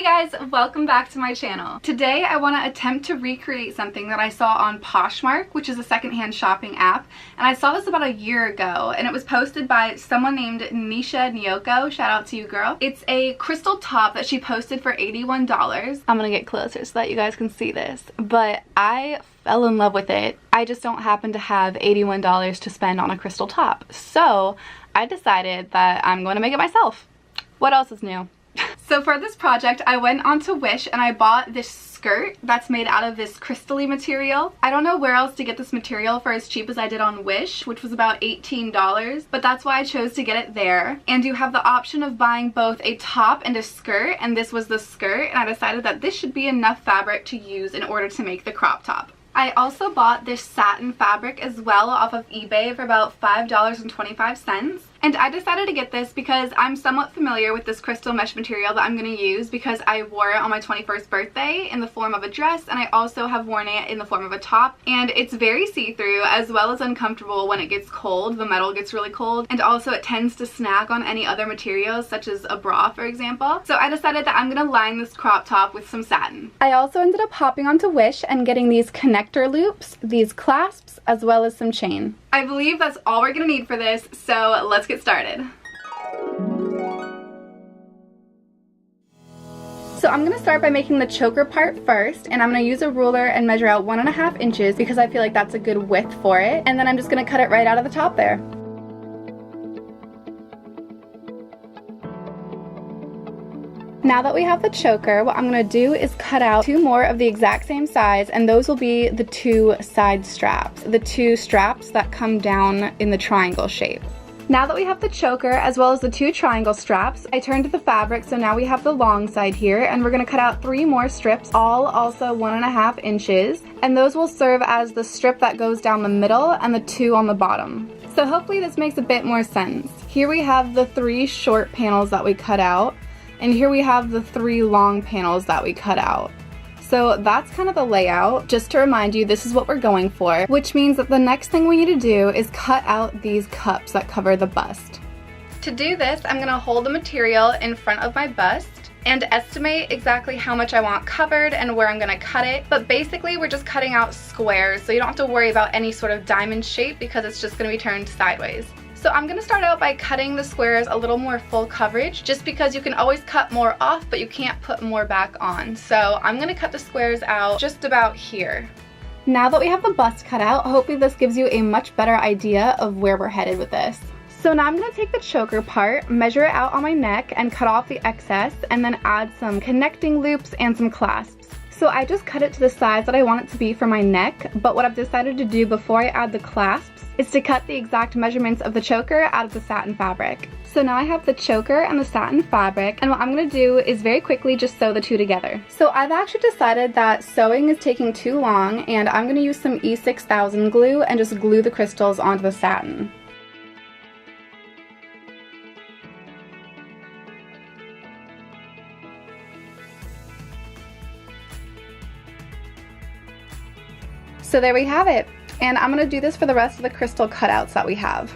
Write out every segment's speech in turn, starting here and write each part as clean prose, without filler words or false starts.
Hey guys, welcome back to my channel. Today I want to attempt to recreate something that I saw on Poshmark, which is a secondhand shopping app, and I saw this about a year ago and it was posted by someone named Nisha Nyoko. Shout out to you, girl. It's a crystal top that she posted for $81. I'm gonna get closer so that you guys can see this, but I fell in love with it. I just don't happen to have $81 to spend on a crystal top, so I decided that I'm going to make it myself. What else is new? So for this project, I went onto Wish and I bought this skirt that's made out of this crystally material. I don't know where else to get this material for as cheap as I did on Wish, which was about $18, but that's why I chose to get it there. And you have the option of buying both a top and a skirt, and this was the skirt, and I decided that this should be enough fabric to use in order to make the crop top. I also bought this satin fabric as well off of eBay for about $5.25. And I decided to get this because I'm somewhat familiar with this crystal mesh material that I'm going to use because I wore it on my 21st birthday in the form of a dress, and I also have worn it in the form of a top. And it's very see-through as well as uncomfortable when it gets cold. The metal gets really cold, and also it tends to snag on any other materials such as a bra, for example. So I decided that I'm going to line this crop top with some satin. I also ended up hopping onto Wish and getting these connector loops, these clasps, as well as some chain. I believe that's all we're going to need for this, so let's get started. So I'm going to start by making the choker part first, and I'm going to use a ruler and measure out 1.5 inches because I feel like that's a good width for it, and then I'm just going to cut it right out of the top there. Now that we have the choker, what I'm going to do is cut out 2 more of the exact same size, and those will be the 2 side straps, the 2 straps that come down in the triangle shape. Now that we have the choker as well as the 2 triangle straps, I turned to the fabric, so now we have the long side here, and we're going to cut out 3 more strips, all also 1.5 inches, and those will serve as the strip that goes down the middle and the 2 on the bottom. So hopefully this makes a bit more sense. Here we have the 3 short panels that we cut out, and here we have the 3 long panels that we cut out. So that's kind of the layout. Just to remind you, this is what we're going for, which means that the next thing we need to do is cut out these cups that cover the bust. To do this, I'm gonna hold the material in front of my bust and estimate exactly how much I want covered and where I'm gonna cut it. But basically, we're just cutting out squares, so you don't have to worry about any sort of diamond shape because it's just gonna be turned sideways. So I'm going to start out by cutting the squares a little more full coverage, just because you can always cut more off, but you can't put more back on. So I'm going to cut the squares out just about here. Now that we have the bust cut out, hopefully this gives you a much better idea of where we're headed with this. So now I'm going to take the choker part, measure it out on my neck, and cut off the excess, and then add some connecting loops and some clasps. So I just cut it to the size that I want it to be for my neck, but what I've decided to do before I add the clasps is to cut the exact measurements of the choker out of the satin fabric. So now I have the choker and the satin fabric, and what I'm going to do is very quickly just sew the 2 together. So I've actually decided that sewing is taking too long, and I'm going to use some E6000 glue and just glue the crystals onto the satin. So there we have it, and I'm going to do this for the rest of the crystal cutouts that we have.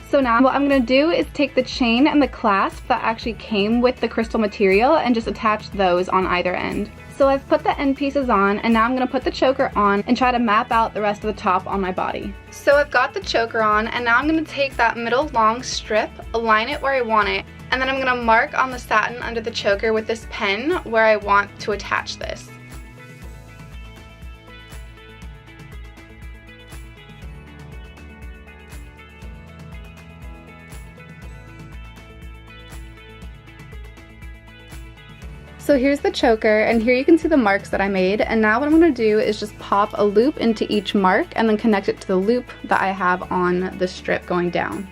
So now what I'm going to do is take the chain and the clasp that actually came with the crystal material and just attach those on either end. So I've put the end pieces on, and now I'm going to put the choker on and try to map out the rest of the top on my body. So I've got the choker on, and now I'm going to take that middle long strip, align it where I want it, and then I'm going to mark on the satin under the choker with this pen where I want to attach this. So here's the choker, and here you can see the marks that I made, and now what I'm going to do is just pop a loop into each mark and then connect it to the loop that I have on the strip going down.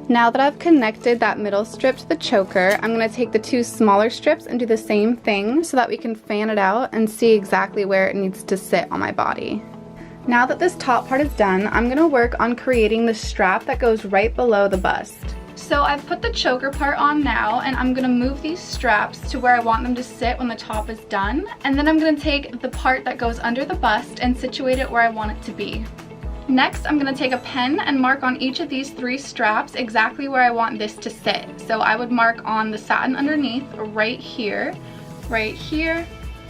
Now that I've connected that middle strip to the choker, I'm going to take the 2 smaller strips and do the same thing so that we can fan it out and see exactly where it needs to sit on my body. Now that this top part is done, I'm going to work on creating the strap that goes right below the bust. So I've put the choker part on now, and I'm gonna move these straps to where I want them to sit when the top is done. And then I'm gonna take the part that goes under the bust and situate it where I want it to be. Next, I'm gonna take a pen and mark on each of these 3 straps exactly where I want this to sit. So I would mark on the satin underneath right here,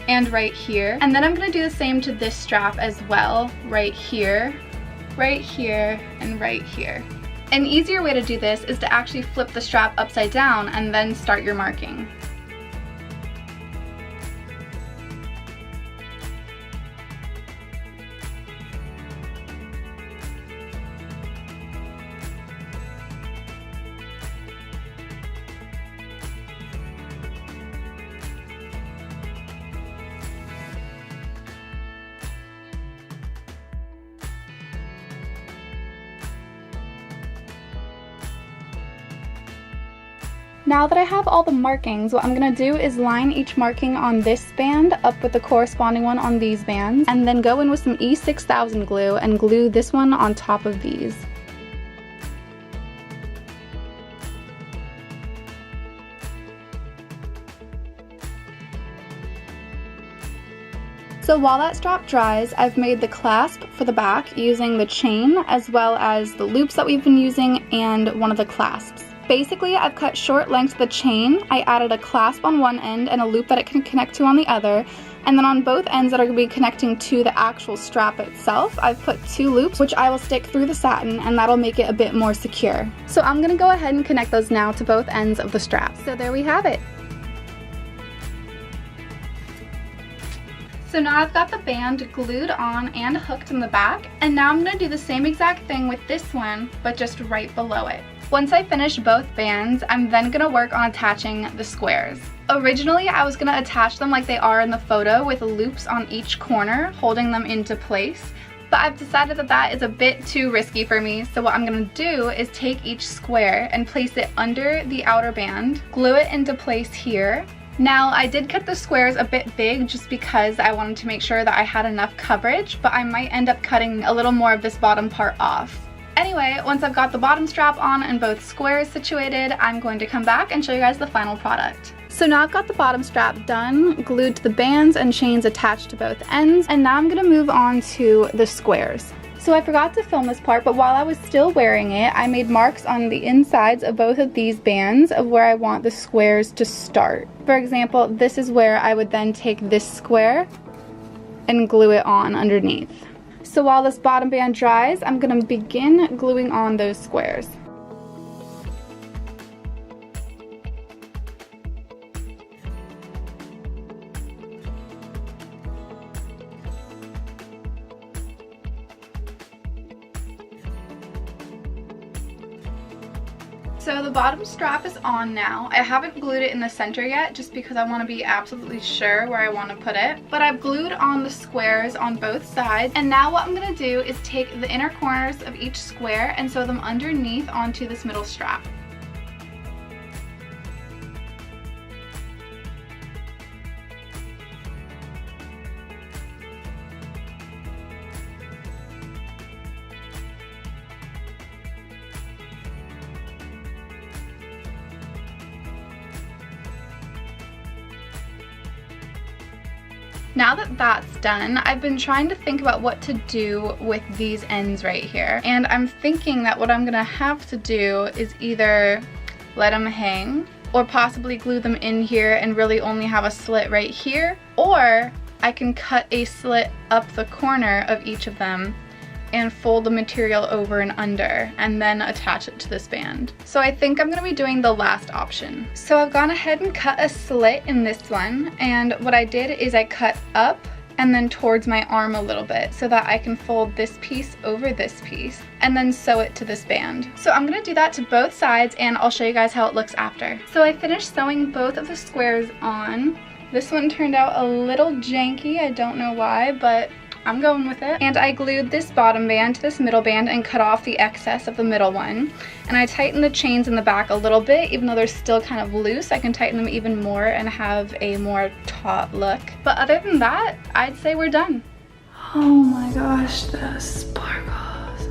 and right here. And then I'm gonna do the same to this strap as well, right here, and right here. An easier way to do this is to actually flip the strap upside down and then start your marking. Now that I have all the markings, what I'm going to do is line each marking on this band up with the corresponding one on these bands, and then go in with some E6000 glue and glue this one on top of these. So while that strap dries, I've made the clasp for the back using the chain as well as the loops that we've been using and one of the clasps. Basically, I've cut short lengths of the chain. I added a clasp on one end and a loop that it can connect to on the other. And then on both ends that are going to be connecting to the actual strap itself, I've put 2 loops, which I will stick through the satin, and that'll make it a bit more secure. So I'm going to go ahead and connect those now to both ends of the strap. So there we have it. So now I've got the band glued on and hooked in the back, and now I'm going to do the same exact thing with this one, but just right below it. Once I finish both bands, I'm then going to work on attaching the squares. Originally, I was going to attach them like they are in the photo with loops on each corner, holding them into place. But I've decided that that is a bit too risky for me, so what I'm going to do is take each square and place it under the outer band, glue it into place here. Now, I did cut the squares a bit big just because I wanted to make sure that I had enough coverage, but I might end up cutting a little more of this bottom part off. Anyway, once I've got the bottom strap on and both squares situated, I'm going to come back and show you guys the final product. So now I've got the bottom strap done, glued to the bands and chains attached to both ends, and now I'm going to move on to the squares. So I forgot to film this part, but while I was still wearing it, I made marks on the insides of both of these bands of where I want the squares to start. For example, this is where I would then take this square and glue it on underneath. So while this bottom band dries, I'm going to begin gluing on those squares. So the bottom strap is on now. I haven't glued it in the center yet just because I want to be absolutely sure where I want to put it. But I've glued on the squares on both sides. And now what I'm going to do is take the inner corners of each square and sew them underneath onto this middle strap. Now that that's done, I've been trying to think about what to do with these ends right here. And I'm thinking that what I'm gonna have to do is either let them hang or possibly glue them in here and really only have a slit right here, or I can cut a slit up the corner of each of them and fold the material over and under and then attach it to this band. So I think I'm gonna be doing the last option. So I've gone ahead and cut a slit in this one, and what I did is I cut up and then towards my arm a little bit so that I can fold this piece over this piece and then sew it to this band. So I'm gonna do that to both sides and I'll show you guys how it looks after. So I finished sewing both of the squares on. This one turned out a little janky, I don't know why, but I'm going with it. And I glued this bottom band to this middle band and cut off the excess of the middle one. And I tightened the chains in the back a little bit, even though they're still kind of loose. I can tighten them even more and have a more taut look. But other than that, I'd say we're done. Oh my gosh, the sparkles.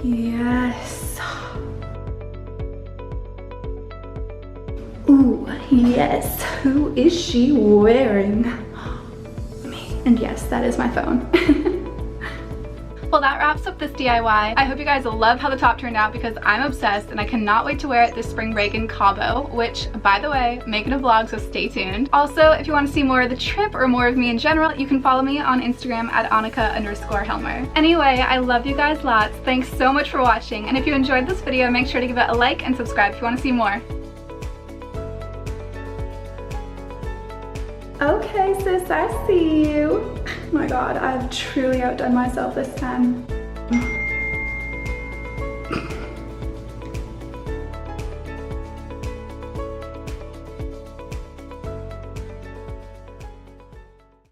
Yes. Ooh, yes. Who is she wearing? Me. And yes, that is my phone. Well, that wraps up this DIY. I hope you guys love how the top turned out because I'm obsessed and I cannot wait to wear it this spring break in Cabo, which, by the way, making a vlog, so stay tuned. Also, if you want to see more of the trip or more of me in general, you can follow me on Instagram at Annika_Helmer. Anyway, I love you guys lots. Thanks so much for watching, and if you enjoyed this video, make sure to give it a like and subscribe if you want to see more. Okay, sis, I see you. Oh my god, I've truly outdone myself this time.